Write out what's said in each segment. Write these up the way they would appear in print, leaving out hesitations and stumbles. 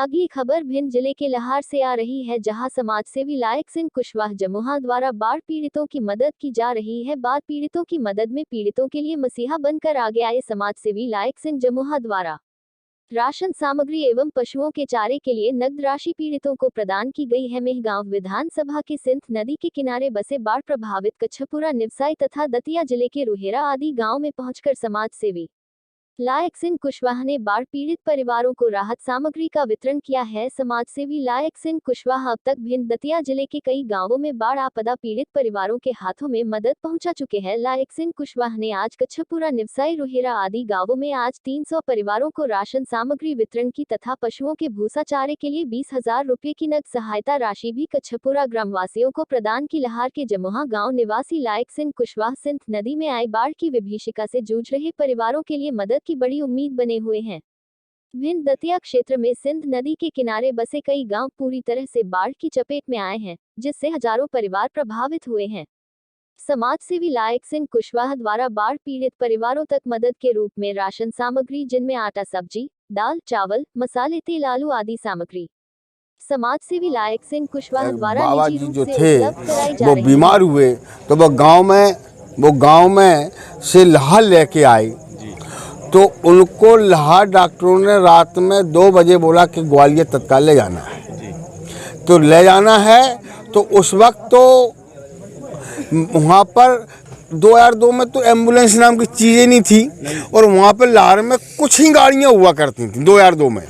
अगली खबर भिंड जिले के लहार से आ रही है, जहां समाजसेवी लायक सिंह कुशवाहा जमुहा द्वारा बाढ़ पीड़ितों की मदद की जा रही है। बाढ़ पीड़ितों की मदद में पीड़ितों के लिए मसीहा बनकर आगे आए समाजसेवी लायक सिंह जमुहा द्वारा राशन सामग्री एवं पशुओं के चारे के लिए नकद राशि पीड़ितों को प्रदान की गई है। मेहगांव विधानसभा के सिंध नदी के किनारे बसे बाढ़ प्रभावित कच्छपुरा, निवसाई तथा दतिया जिले के रुहेरा आदि गांव में पहुंचकर समाजसेवी लायक सिंह कुशवाहा ने बाढ़ पीड़ित परिवारों को राहत सामग्री का वितरण किया है। समाजसेवी लायक सिंह कुशवाहा अब तक भिंड दतिया जिले के कई गांवों में बाढ़ आपदा पीड़ित परिवारों के हाथों में मदद पहुंचा चुके हैं। लायक सिंह कुशवाहा ने आज कच्छपुरा, निवसाई, रुहेरा आदि गांवों में आज 300 परिवारों को राशन सामग्री वितरण की तथा पशुओं के भूसा चारे के लिए 20,000 रुपये की नकद सहायता राशि भी कच्छपुरा ग्रामवासियों को प्रदान की। लहार के जमुहा गाँव निवासी लायक सिंह कुशवाहा सिंध नदी में आई बाढ़ की विभीषिका से जूझ रहे परिवारों के लिए मदद की बड़ी उम्मीद बने हुए हैं। भिंड दतिया क्षेत्र में सिंध नदी के किनारे बसे कई गांव पूरी तरह से बाढ़ की चपेट में आए हैं, जिससे हजारों परिवार प्रभावित हुए हैं। समाजसेवी लायक सिंह कुशवाहा द्वारा बाढ़ पीड़ित परिवारों तक मदद के रूप में राशन सामग्री, जिनमें आटा, सब्जी, दाल, चावल, मसाले, तेल, आलू आदि सामग्री समाजसेवी लायक सिंह कुशवाहा द्वारा बाबा जी जो थे वो बीमार हुए तो वो गांव में से लहार लेके आए, तो उनको लहार डॉक्टरों ने रात में 2 बजे बोला कि ग्वालियर तत्काल ले जाना है। तो ले जाना है तो उस वक्त तो वहाँ पर 2002 में तो एम्बुलेंस नाम की चीज़ें नहीं थी, और वहाँ पर लहार में कुछ ही गाड़ियाँ हुआ करती थी 2002 में।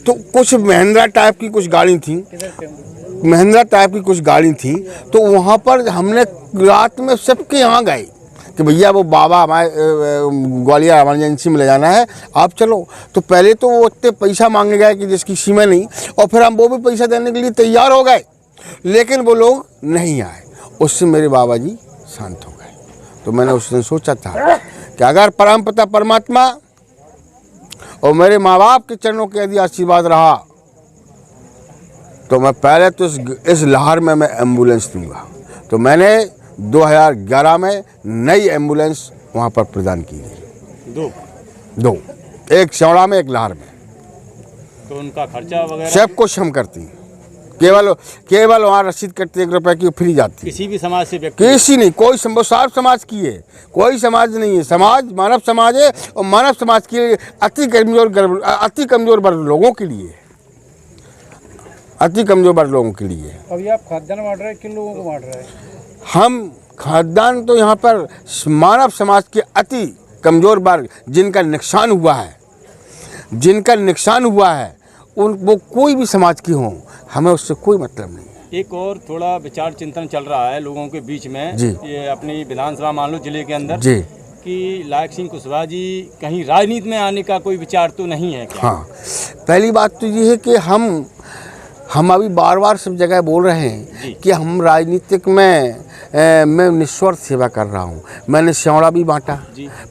तो कुछ महिंद्रा टाइप की कुछ गाड़ी थी, तो वहाँ पर हमने रात में सबके यहाँ गए कि भैया वो बाबा हमारे ग्वालियर इमरजेंसी में ले जाना है, आप चलो। तो पहले तो वो उतने पैसा मांगे गए कि जिसकी सीमा नहीं, और फिर हम वो भी पैसा देने के लिए तैयार हो गए, लेकिन वो लोग नहीं आए। उससे मेरे बाबा जी शांत हो गए। तो मैंने उस दिन सोचा था कि अगर परमपिता परमात्मा और मेरे माँ बाप के चरणों के यदि आशीर्वाद रहा तो मैं पहले तो इस लहार में मैं एम्बुलेंस दूंगा। तो मैंने 2011 में नई एम्बुलेंस वहाँ पर प्रदान की गई, दो, एक श्यावड़ा में, एक लहार में। तो उनका खर्चा वगैरह सब कुछ हम करती हैं, केवल वहाँ रसीद कटती 1 रुपए की, फ्री जाती है। किसी भी समाज से व्यक्ति, किसी नहीं, कोई सब समाज की है, कोई समाज नहीं है। समाज मानव समाज है, और मानव समाज के अति कमजोर वर्ग लोगों के लिए, अति कमजोर वर्ग लोगों के लिए। अभी आप खाद्यान्न बांट रहे हैं, किन लोगों को बांट रहे हैं? हम खाद्यान्न तो यहाँ पर मानव समाज के अति कमजोर वर्ग जिनका नुकसान हुआ है वो कोई भी समाज की हो, हमें उससे कोई मतलब नहीं है। एक और थोड़ा विचार चिंतन चल रहा है लोगों के बीच में जी, ये अपनी विधानसभा मान लो जिले के अंदर जी, कि लायक सिंह कुशवाहा जी कहीं राजनीति में आने का कोई विचार तो नहीं है क्या? हाँ, पहली बात तो ये है कि हम अभी बार सब जगह बोल रहे हैं कि हम राजनीतिक में मैं निस्वार्थ सेवा कर रहा हूँ। मैंने श्यावड़ा भी बांटा,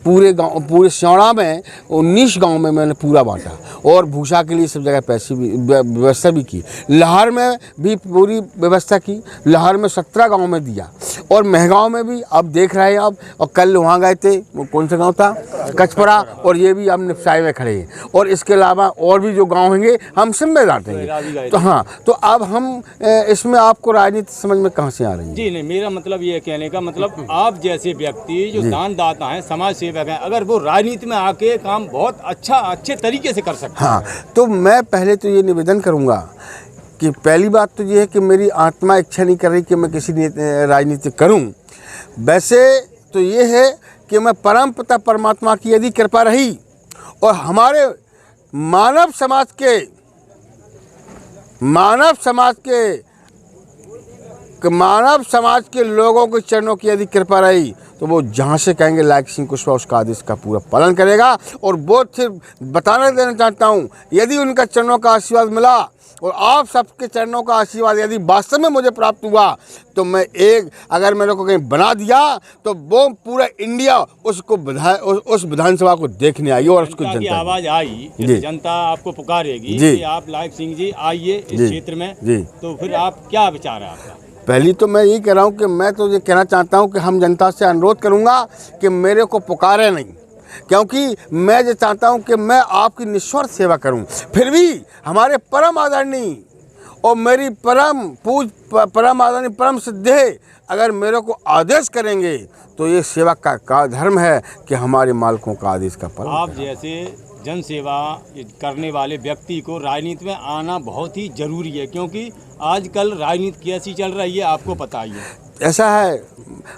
पूरे श्यावड़ा में 19 गांव में मैंने पूरा बांटा, और भूसा के लिए सब जगह पैसे भी व्यवस्था भी की। लहार में भी पूरी व्यवस्था की, लहार में 17 गांव में दिया, और महगांव में भी अब देख रहे हैं अब। और कल वहाँ गए थे, वो कौन सा गाँव था, कच्छपुरा, और ये भी हम निपसाई में खड़े हैं, और इसके अलावा और भी जो गाँव होंगे हम सब में बांटेंगे। तो हाँ, तो अब हम इसमें आपको राजनीति समझ में कहाँ से आ रही है? जी नहीं, मेरा मतलब ये कहने का मतलब आप जैसे व्यक्ति जो दानदाता हैं, समाज सेवक हैं, अगर वो राजनीति में आके काम बहुत अच्छे तरीके से कर सकते हैं। हाँ, तो मैं पहले तो ये निवेदन करूँगा कि पहली बात तो ये है कि मेरी आत्मा इच्छा नहीं कर रही कि मैं किसी राजनीति करूँ। वैसे तो ये है कि मैं परमपिता परमात्मा की यदि कृपा रही और हमारे मानव समाज के लोगों के चरणों की यदि कृपा रही तो वो जहाँ से कहेंगे लायक सिंह कुशवाहा उसका आदेश का पूरा पालन करेगा। और वो सिर्फ बताना देना चाहता हूँ, यदि उनका चरणों का आशीर्वाद मिला और आप सबके चरणों का आशीर्वाद यदि वास्तव में मुझे प्राप्त हुआ तो मैं अगर मेरे को कहीं बना दिया तो वो पूरा इंडिया उसको उस विधानसभा को देखने आई और उसको जनता की आवाज़ आई, जनता आपको पुकारेगी कि आप लायक सिंह जी आइए इस क्षेत्र में, तो फिर आप क्या विचार है आपका? पहली तो मैं यही कह रहा हूँ कि मैं तो ये कहना चाहता हूँ कि हम जनता से अनुरोध करूँगा कि मेरे को पुकारे नहीं, क्योंकि मैं जो चाहता हूं कि मैं आपकी निस्वार्थ सेवा करूं। फिर भी हमारे परम आदरणीय और मेरी परम आदरणीय परम सिद्धे अगर मेरे को आदेश करेंगे तो ये सेवा का धर्म है कि हमारे मालिकों का आदेश का पालन। आप जैसे जन सेवा करने वाले व्यक्ति को राजनीति में आना बहुत ही जरूरी है, क्योंकि आजकल राजनीति कैसी चल रही है आपको पता ही है। ऐसा है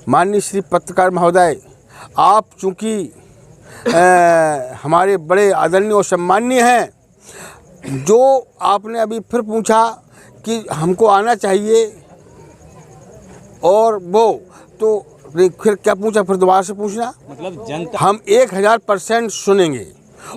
माननीय श्री पत्रकार महोदय, आप चूँकि हमारे बड़े आदरणीय और सम्माननीय हैं, जो आपने अभी फिर पूछा कि हमको आना चाहिए और वो तो फिर क्या पूछा, फिर दोबारा से पूछना। मतलब जनता हम 1000% सुनेंगे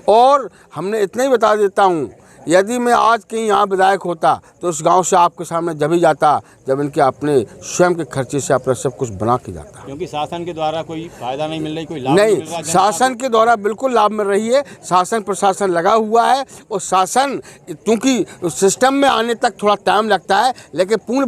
और हमने इतना ही बता देता हूँ, यदि मैं आज कहीं यहाँ विधायक होता तो उस गांव से आपके सामने जब ही जाता जब इनके अपने स्वयं के खर्चे से अपना सब कुछ बना के जाता। क्योंकि शासन के द्वारा कोई फायदा नहीं मिल रही, कोई लाभ नहीं मिल रहा। शासन के द्वारा बिल्कुल लाभ मिल रही है। शासन प्रशासन लगा हुआ है और शासन क्योंकि सिस्टम में आने तक थोड़ा टाइम लगता है, लेकिन पूर्ण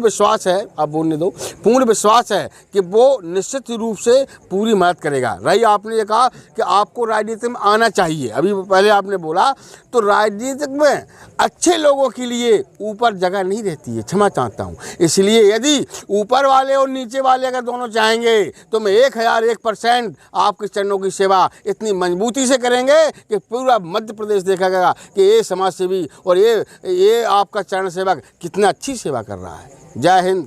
विश्वास है, आप बोलने दो, पूर्ण विश्वास है कि वो निश्चित रूप से पूरी मदद करेगा। रही आपने ये कहा कि आपको राजनीति में आना चाहिए, अभी पहले आपने बोला, तो राजनीतिक में अच्छे लोगों के लिए ऊपर जगह नहीं रहती है, क्षमा चाहता हूँ। इसलिए यदि ऊपर वाले और नीचे वाले अगर दोनों चाहेंगे तो मैं 1001% आपके चरणों की सेवा इतनी मजबूती से करेंगे कि पूरा मध्य प्रदेश देखेगा कि ये समाज सेवी और ये आपका चरण सेवक कितना अच्छी सेवा कर रहा है। जय हिंद।